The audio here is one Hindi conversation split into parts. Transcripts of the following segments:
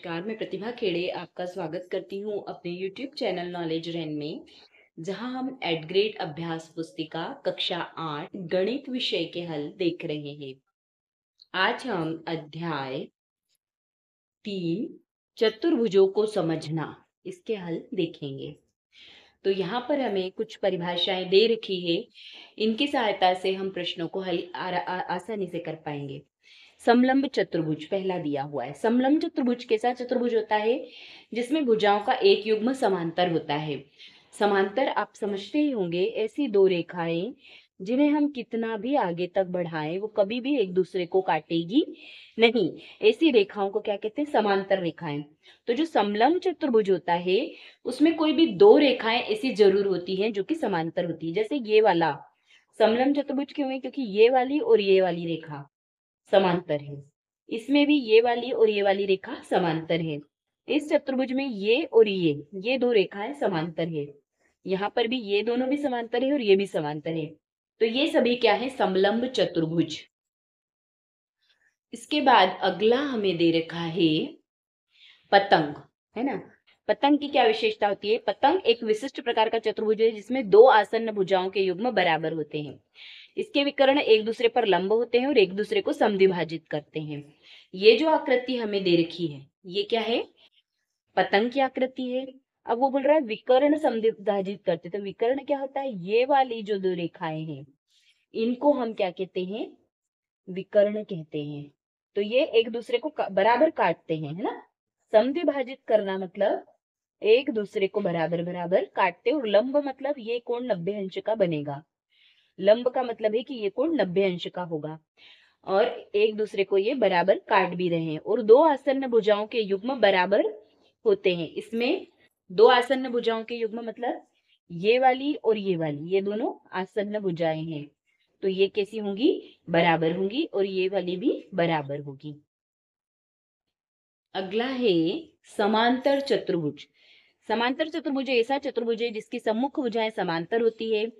नमस्कार, मैं प्रतिभा खेड़े आपका स्वागत करती हूँ अपने YouTube चैनल नॉलेज रैन में, जहाँ हम एट ग्रेड अभ्यास पुस्तिका कक्षा 8 गणित विषय के हल देख रहे हैं। आज हम अध्याय 3 चतुर्भुजों को समझना इसके हल देखेंगे। तो यहाँ पर हमें कुछ परिभाषाएं दे रखी है, इनकी सहायता से हम प्रश्नों को हल आसानी से कर पाएंगे। समलंब चतुर्भुज पहला दिया हुआ है। समलंब चतुर्भुज कैसा चतुर्भुज होता है? जिसमें भुजाओं का एक युग्म समांतर होता है। समांतर आप समझते ही होंगे, ऐसी दो रेखाएं जिन्हें हम कितना भी आगे तक बढ़ाएं वो कभी भी एक दूसरे को काटेगी नहीं। ऐसी रेखाओं को क्या कहते हैं? समांतर रेखाएं। तो जो समलंब चतुर्भुज होता है उसमें कोई भी दो रेखाएं ऐसी जरूर होती हैं जो कि समांतर होती है। जैसे ये वाला समलंब चतुर्भुज क्यों है? क्योंकि ये वाली और ये वाली रेखा समांतर है। इसमें भी ये वाली और ये वाली रेखा समांतर है। इस चतुर्भुज में ये और ये दो रेखाएं समांतर है। यहाँ पर भी ये दोनों भी समांतर है और ये भी समांतर है। तो ये सभी क्या है? समलंब चतुर्भुज। इसके बाद अगला हमें दे रखा है पतंग, है ना। पतंग की क्या विशेषता होती है? पतंग एक विशिष्ट प्रकार का चतुर्भुज है जिसमें दो आसन्न भुजाओं के युग्म बराबर होते हैं। इसके विकर्ण एक दूसरे पर लंब होते हैं और एक दूसरे को समद्विभाजित करते हैं। ये जो आकृति हमें दे रखी है ये क्या है? पतंग की आकृति है। अब वो बोल रहा है विकर्ण समद्विभाजित करते, तो विकर्ण क्या होता है? ये वाली जो दो रेखाएं हैं इनको हम क्या कहते हैं? विकर्ण कहते हैं। तो ये एक दूसरे को बराबर काटते हैं, है ना। समद्विभाजित करना मतलब एक दूसरे को बराबर बराबर काटते, और लंब मतलब ये कोण 90 अंश का बनेगा। लंब का मतलब है कि ये कोण 90 अंश का होगा और एक दूसरे को ये बराबर काट भी रहे हैं। और दो आसन्न भुजाओं के युग्म बराबर होते हैं। इसमें दो आसन्न भुजाओं के युग्म मतलब ये वाली और ये दोनों आसन्न भुजाएं हैं। तो ये कैसी होंगी? बराबर होंगी, और ये वाली भी बराबर होगी। अगला है समांतर चतुर्भुज। समांतर चतुर्भुज ऐसा चतुर्भुज है जिसकी सम्मुख भुजाएं समांतर होती है,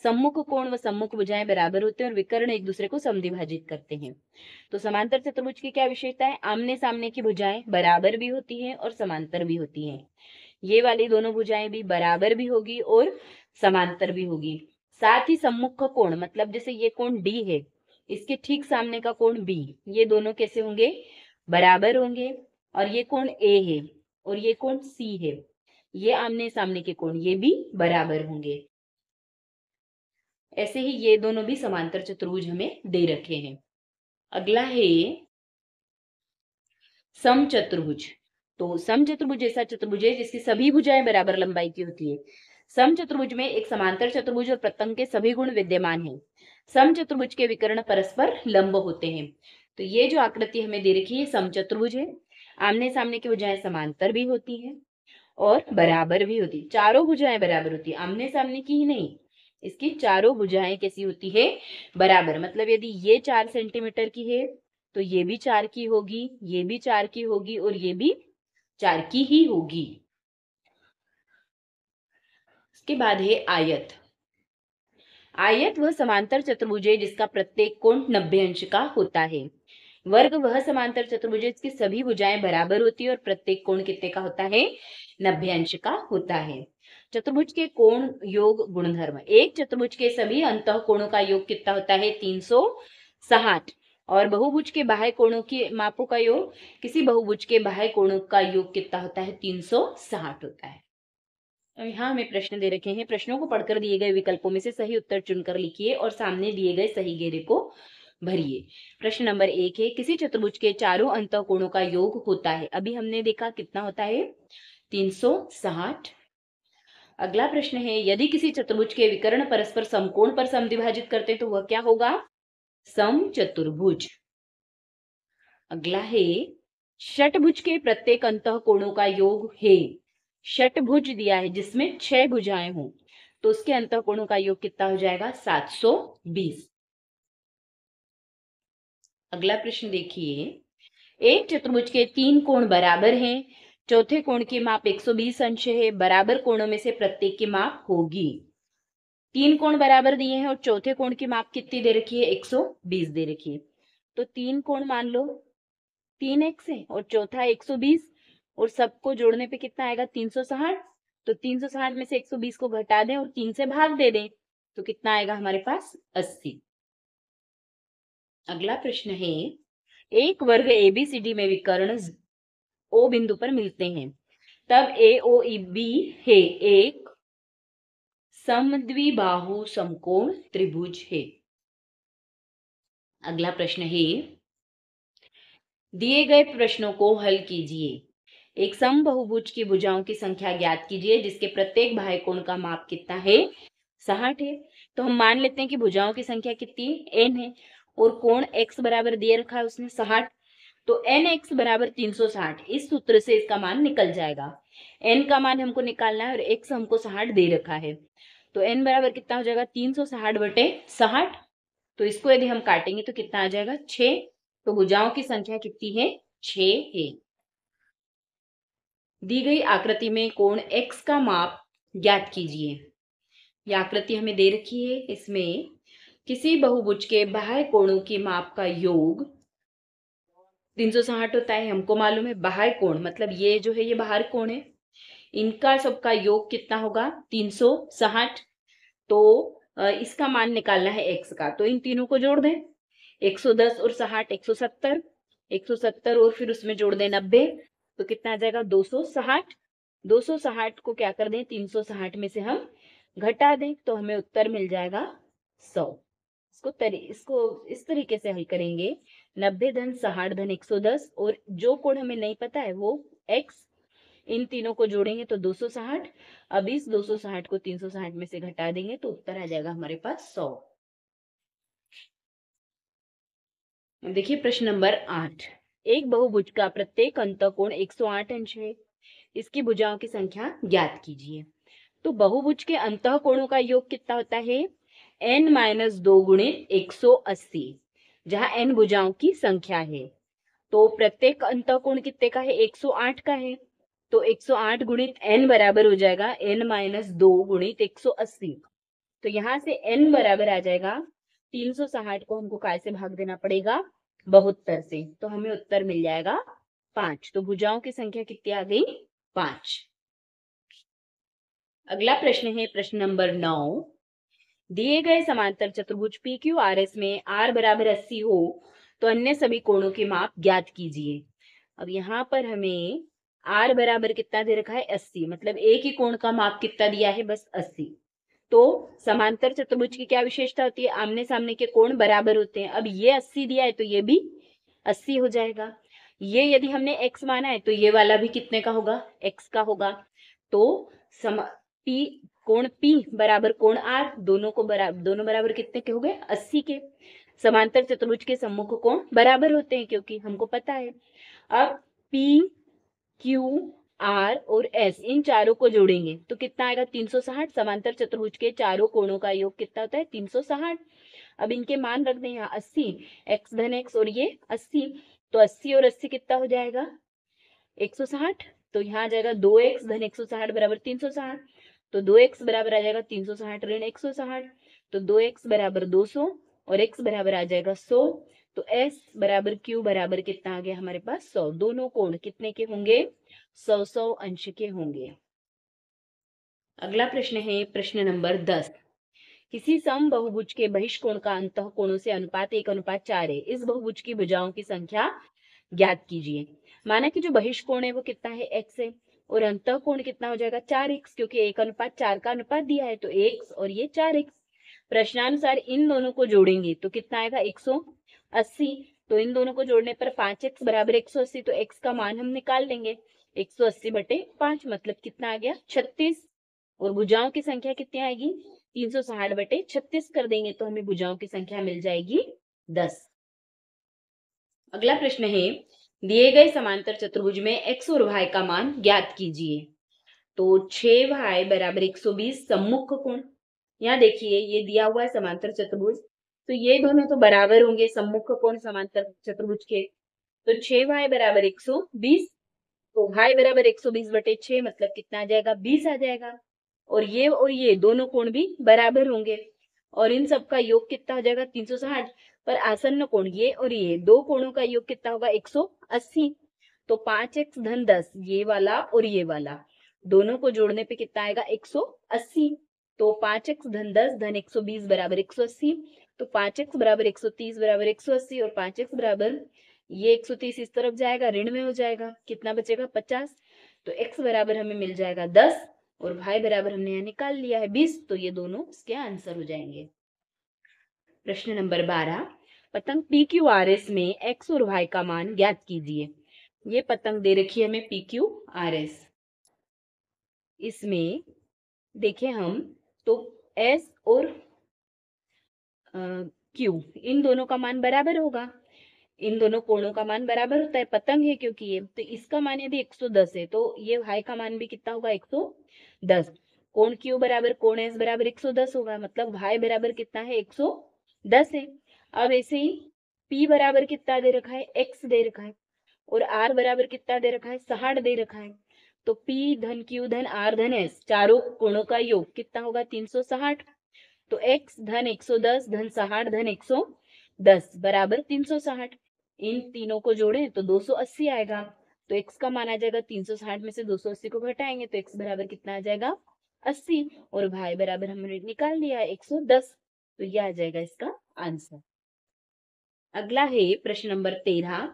सम्मुख कोण व सम्मुख भुजाएं बराबर होते हैं और विकर्ण एक दूसरे को समद्विभाजित करते हैं। तो समांतर चतुर्भुज की क्या विशेषता है? आमने सामने की भुजाएं बराबर भी होती हैं और समांतर भी होती हैं। ये वाली दोनों भुजाएं भी बराबर भी होगी और समांतर भी होगी। साथ ही सम्मुख कोण मतलब जैसे ये कोण डी है, इसके ठीक सामने का कोण बी, ये दोनों कैसे होंगे? बराबर होंगे। और ये कोण ए है और ये कोण सी है, ये आमने सामने के कोण ये भी बराबर होंगे। ऐसे ही ये दोनों भी समांतर चतुर्भुज हमें दे रखे हैं। अगला है समचतुर्भुज। तो समचतुर्भुज ऐसा चतुर्भुज है जिसकी सभी भुजाएं बराबर लंबाई की होती है। समचतुर्भुज में एक समांतर चतुर्भुज और प्रतंग के सभी गुण विद्यमान हैं। समचतुर्भुज के विकर्ण परस्पर लंब होते हैं। तो ये जो आकृति हमें दे रखी है समचतुर्भुज है। आमने सामने की भुजाएं समांतर भी होती हैं और बराबर भी होती, चारों भुजाएं बराबर होती है, आमने सामने की ही नहीं। इसकी चारों भुजाएं कैसी होती है? बराबर। मतलब यदि ये 4 सेंटीमीटर की है तो ये भी 4 की होगी, ये भी 4 की होगी और ये भी 4 की ही होगी। इसके बाद है आयत। आयत वह समांतर चतुर्भुज है जिसका प्रत्येक कोण 90 अंश का होता है। वर्ग वह समांतर चतुर्भुज है जिसकी सभी भुजाएं बराबर होती है और प्रत्येक कोण कितने का होता है? 90 अंश का होता है। चतुर्भुज के कोण योग गुणधर्म। एक चतुर्भुज के सभी अंतः कोणों का योग कितना होता है? 360। और बहुभुज के बाह्य कोणों के मापों का योग, किसी बहुभुज के बाह्य कोणों का योग कितना होता है? 360 होता है। अब यहाँ हमें प्रश्न दे रखे हैं। प्रश्नों को पढ़कर दिए गए विकल्पों में से सही उत्तर चुनकर लिखिए और सामने दिए गए सही घेरे को भरिए। प्रश्न नंबर 1 है, किसी चतुर्भुज के चारों अंतः कोणों का योग होता है। अभी हमने देखा कितना होता है? 360। अगला प्रश्न है, यदि किसी चतुर्भुज के विकर्ण परस्पर समकोण पर समद्विभाजित करते हैं तो वह क्या होगा? समचतुर्भुज। अगला है, षटभुज के प्रत्येक अंतः कोणों का योग है। षटभुज दिया है जिसमें 6 भुजाएं हों तो उसके अंतः कोणों का योग कितना हो जाएगा? 720। अगला प्रश्न देखिए, एक चतुर्भुज के 3 कोण बराबर हैं, चौथे कोण की माप 120 अंश है, बराबर कोणों में से प्रत्येक की माप होगी। 3 कोण बराबर दिए हैं और चौथे कोण की माप कितनी दे रखी है? 120 दे रखी है। तो 3 कोण मान लो 3x है और चौथा 120, और सबको जोड़ने पे कितना आएगा 360। तो 360 में से 120 को घटा दें और 3 से भाग दे दें तो कितना आएगा हमारे पास 80। अगला प्रश्न है, एक वर्ग एबीसीडी में विकर्ण ओ बिंदु पर मिलते हैं, तब ए ओ बी है एक समद्विबाहु समकोण त्रिभुज है। अगला प्रश्न है, दिए गए प्रश्नों को हल कीजिए। एक समबहुभुज की भुजाओं की संख्या ज्ञात कीजिए जिसके प्रत्येक बाह्य कोण का माप कितना है 60 है। तो हम मान लेते हैं कि भुजाओं की संख्या कितनी है n है और कोण x बराबर दिए रखा है उसने 60। तो nx बराबर 360, इस सूत्र से इसका मान निकल जाएगा। n का मान हमको निकालना है और x हमको 60 दे रखा है। तो n बराबर कितना हो जाएगा 360 बटे 60। तो इसको यदि हम काटेंगे तो कितना आ जाएगा 6। तो भुजाओं की संख्या कितनी है 6 है। दी गई आकृति में कोण x का माप ज्ञात कीजिए। यह आकृति हमें दे रखी है, इसमें किसी बहुभुज के बाह्य कोणों की माप का योग 360 होता है, हमको मालूम है। बाह्य कोण मतलब ये जो है ये बाहर कोण है, इनका सबका योग कितना होगा 360। तो इसका मान निकालना है x का, तो इन तीनों को जोड़ दें 110 और 60 170, 170 और फिर उसमें जोड़ दें 90, तो कितना आ जाएगा 260। 260 को क्या कर दें 360 में से हम घटा दें तो हमें उत्तर मिल जाएगा 100। इसको इस तरीके से हल करेंगे 90 धन 60 धन 110 और जो कोण हमें नहीं पता है वो x, इन तीनों को जोड़ेंगे तो 260। अब इस 260 को 360 में से घटा देंगे तो उत्तर आ जाएगा हमारे पास 100। देखिए प्रश्न नंबर 8, एक बहुभुज का प्रत्येक अंतःकोण 108 अंश है, इसकी भुजाओं की संख्या ज्ञात कीजिए। तो बहुभुज के अंतःकोणों का योग कितना होता है n-2 गुणित 180, जहां n भुजाओं की संख्या है। तो प्रत्येक अंतःकोण कितने का है 108 का है, तो 108 गुणित n बराबर हो जाएगा n-2 गुणित 180। तो यहां से n बराबर आ जाएगा 360 को हमको काय से भाग देना पड़ेगा 72 से, तो हमें उत्तर मिल जाएगा 5। तो भुजाओं की संख्या कितनी आ गई 5। अगला प्रश्न है प्रश्न नंबर 9, दिए गए समांतर चतुर्भुज PQRS में r बराबर 80 हो तो अन्य सभी कोणों के माप ज्ञात कीजिए। अब यहाँ पर हमें r बराबर कितना दे रखा है 80, मतलब एक ही कोण का माप कितना दिया है बस 80। तो समांतर चतुर्भुज की क्या विशेषता होती है, आमने सामने के कोण बराबर होते हैं। अब ये 80 दिया है तो ये भी 80 हो जाएगा। ये यदि हमने x माना है तो ये वाला भी कितने का होगा x का होगा। तो कोण P बराबर कोण R, दोनों बराबर कितने के हो गए 80 के। समांतर चतुर्भुज के सम्मुख कोण बराबर होते हैं क्योंकि हमको पता है। अब P Q R और S इन चारों को जोड़ेंगे तो कितना आएगा 360। समांतर चतुर्भुज के चारों कोणों का योग कितना होता है 360। अब इनके मान रख दें यहाँ 80, x धन x और ये 80, तो 80 और 80 कितना हो जाएगा 160। तो यहाँ आ जाएगा 2x धन 160 बराबर 360, तो 2x बराबर आ जाएगा 360 ऋण 160, तो 2x बराबर 200 और x बराबर आ जाएगा 100। तो s बराबर q बराबर कितना आ गया हमारे पास 100। दोनों कोण कितने के होंगे 100-100 अंश के होंगे। अगला प्रश्न है प्रश्न नंबर 10, किसी सम बहुभुज के बहिष्कोण का अंतः कोणों से अनुपात 1:4 है, इस बहुभुज की भुजाओं की संख्या ज्ञात कीजिए। माना कि जो बहिष्कोण है वो कितना है x है और अंतः कोण कितना हो जाएगा 4x, क्योंकि 1:4 का अनुपात दिया है तो x और ये 4x। प्रश्नानुसार इन दोनों को जोड़ेंगे तो कितना आएगा 180। तो इन दोनों को जोड़ने पर 5x बराबर 180, तो x का मान हम निकाल लेंगे 180 बटे 5, मतलब कितना आ गया 36। और भुजाओं की संख्या कितनी आएगी 360 बटे 36 कर देंगे तो हमें भुजाओं की संख्या मिल जाएगी 10। अगला प्रश्न है, दिए गए समांतर चतुर्भुज में x और y का मान ज्ञात कीजिए। तो 6y बराबर 120 सम्मुख कोण, यहाँ देखिए ये दिया हुआ है समांतर चतुर्भुज, तो ये दोनों तो बराबर होंगे सम्मुख कोण समांतर चतुर्भुज के। तो 6y बराबर 120, तो y बराबर 120 बटे 6 मतलब कितना आ जाएगा 20 आ जाएगा। और ये दोनों कोण भी बराबर होंगे और इन सब का योग कितना हो जाएगा 360। पर आसन्न कोण ये और ये दो कोणों का योग कितना होगा 180। तो 5x धन 10 ये वाला और ये वाला दोनों को जोड़ने पे कितना आएगा 180। तो 5x धन 10 धन 120 बराबर 180। तो 5x बराबर 130 बराबर 180 और 5x बराबर ये 130 इस तरफ जाएगा, ऋण में हो जाएगा, कितना बचेगा 50। तो x बराबर हमें मिल जाएगा 10 और y बराबर हमने यहाँ निकाल लिया है 20। तो ये दोनों इसके आंसर हो जाएंगे। प्रश्न नंबर 12, पतंग PQRS में x और y का मान ज्ञात कीजिए। ये पतंग दे रखी है हमें PQRS। इसमें देखें हम तो S और Q इन दोनों का मान बराबर होगा, इन दोनों कोणों का मान बराबर होता है, पतंग है क्योंकि ये, तो इसका मान यदि 110 है तो ये y का मान भी कितना होगा 110। कोण Q बराबर कोण S बराबर 110 होगा, मतलब y बराबर कितना है 110 है। अब ऐसे ही P बराबर कितना दे रखा है x दे रखा है और R बराबर कितना दे रखा है 60 दे रखा है। तो P धन Q धन R धन S चारों कोणों का योग कितना होगा 360। तो x धन 110 धन 60 धन 110 बराबर 360। इन तीनों को जोड़ें तो 280 आएगा। तो x का मान आ जाएगा 360 में से 280 को घटाएंगे तो x बराबर कितना आ जाएगा 80 और y बराबर हमने निकाल लिया 110। तो यह आ जाएगा इसका आंसर। अगला है प्रश्न नंबर 13,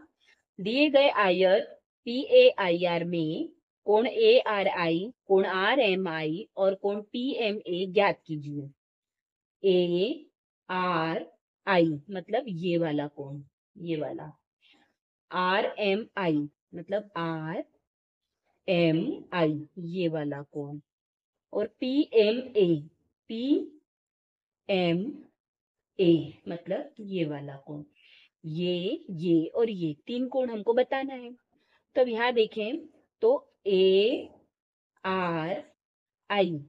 दिए गए आयत PAIR में कोण ARI, कोण RMI और कोण PMA ज्ञात कीजिए। ARI मतलब ये वाला कोण, ये वाला, RMI मतलब RMI ये वाला कोण और PMA मतलब ये वाला कोण। ये और ये तीन कोण हमको बताना है। तो अब यहाँ देखें तो ARI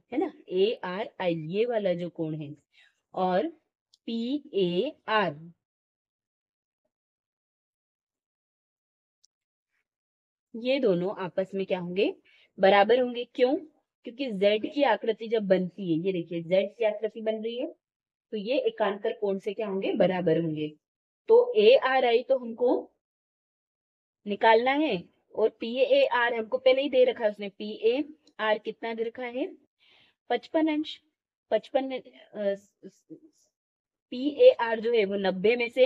है ना, ARI ये वाला जो कोण है और PAR ये दोनों आपस में क्या होंगे बराबर होंगे। क्यों? क्योंकि Z की आकृति जब बनती है, ये देखिए Z की आकृति बन रही है तो ये एकांतर कोण से क्या होंगे बराबर होंगे। तो ARI तो हमको निकालना है और PAR हमको पहले ही दे रखा है, उसने PAR कितना दे रखा है 55 अंश। 55 PAR जो है वो 90 में से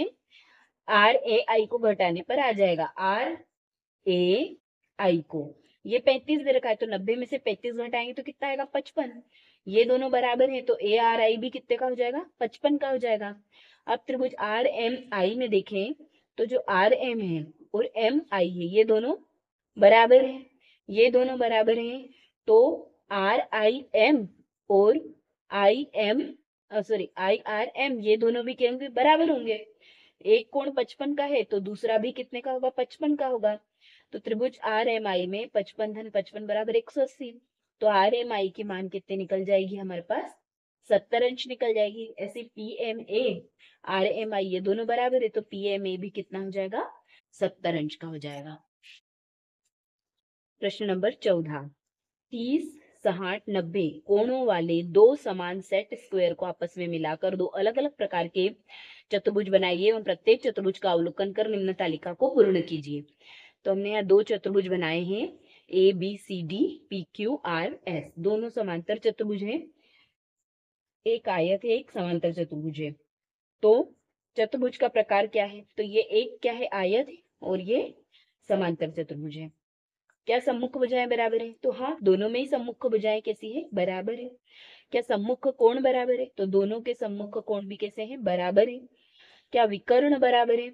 RAI को घटाने पर आ जाएगा, RAI को ये 35 दे रखा है तो 90 में से 35 घटाएंगे तो कितना आएगा 55। ये दोनों बराबर है तो ARI भी कितने का हो जाएगा 55 का हो जाएगा। अब त्रिभुज RMI में देखें तो जो RM है और MI है ये दोनों बराबर है, ये दोनों बराबर हैं तो RIM और IRM ये दोनों भी क्या होंगे बराबर होंगे। एक कोण 55 का है तो दूसरा भी कितने का होगा 55 का होगा। तो त्रिभुज RMI में 55 धन 55 बराबर 180। तो RMI की मान कितने निकल जाएगी हमारे पास 70 अंश निकल जाएगी। ऐसे PMA RMI ये दोनों बराबर है तो PMA भी कितना हो जाएगा 70 अंश का हो जाएगा। प्रश्न नंबर 14, 30, 60, 90 कोणों वाले दो समान सेट स्क्वायर को आपस में मिलाकर दो अलग अलग प्रकार के चतुर्भुज बनाइए एवं प्रत्येक चतुर्भुज का अवलोकन कर निम्न तालिका को पूर्ण कीजिए। तो हमने यहाँ दो चतुर्भुज बनाए हैं ABCD PQRS, दोनों समांतर चतुर्भुज हैं, एक आयत है एक समांतर चतुर्भुज है। तो चतुर्भुज का प्रकार क्या है, तो ये एक क्या है आयत है और ये समांतर चतुर्भुज है। क्या सम्मुख भुजाएं बराबर है, तो हाँ दोनों में ही सम्मुख भुजाएं कैसी है बराबर है। क्या सम्मुख कोण बराबर है, तो दोनों के सम्मुख कोण भी कैसे हैं बराबर है। क्या विकर्ण बराबर है,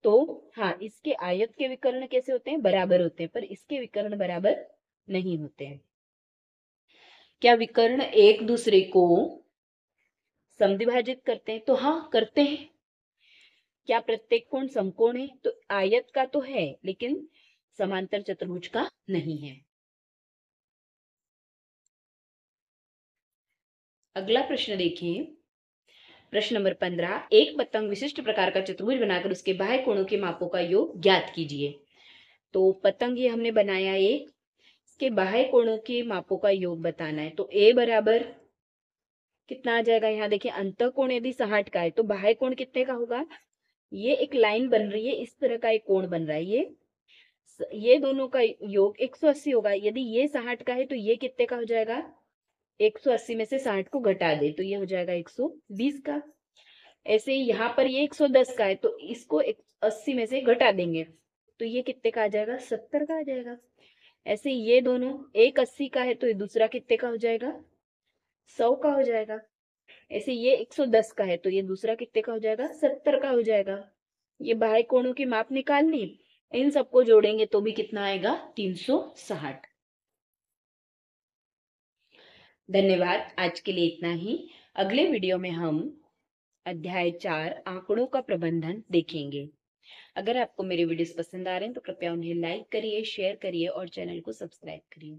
तो हाँ इसके आयत के विकर्ण कैसे होते हैं बराबर होते हैं पर इसके विकर्ण बराबर नहीं होते हैं। क्या विकर्ण एक दूसरे को समद्विभाजित करते हैं, तो हाँ करते हैं। क्या प्रत्येक कोण समकोण है, तो आयत का तो है लेकिन समांतर चतुर्भुज का नहीं है। अगला प्रश्न देखिए, प्रश्न नंबर 15, एक पतंग विशिष्ट प्रकार का चतुर्भुज बनाकर उसके बाह्य कोणों के मापों का योग ज्ञात कीजिए। तो पतंग ये हमने बनाया एक, इसके बाह्य कोणों के मापों का योग बताना है। तो A बराबर कितना आ जाएगा, यहाँ देखिए अंतः कोण यदि 60 का है तो बाह्य कोण कितने का होगा, ये एक लाइन बन रही है इस तरह का एक कोण बन रहा है, ये ये दोनों का योग 180 होगा। यदि ये 60 का है तो ये कितने का हो जाएगा? 180 में से 60 को घटा दे तो ये हो जाएगा 120 का। ऐसे ही यहाँ पर ये 110 का है तो इसको 80 में से घटा देंगे तो ये कितने का आ जाएगा? 70 का आ जाएगा। ऐसे ही ये दोनों, एक 80 का है तो ये दूसरा कितने का हो जाएगा? 100 का हो जाएगा। ऐसे ये 110 का है तो ये दूसरा कितने का हो जाएगा? 70 का हो जाएगा। ये बाह्य कोणों की माप निकाल ली, इन सबको जोड़ेंगे तो भी कितना आएगा? 360। धन्यवाद, आज के लिए इतना ही। अगले वीडियो में हम अध्याय 4 आंकड़ों का प्रबंधन देखेंगे। अगर आपको मेरे वीडियोस पसंद आ रहे हैं तो कृपया उन्हें लाइक करिए, शेयर करिए और चैनल को सब्सक्राइब करिए।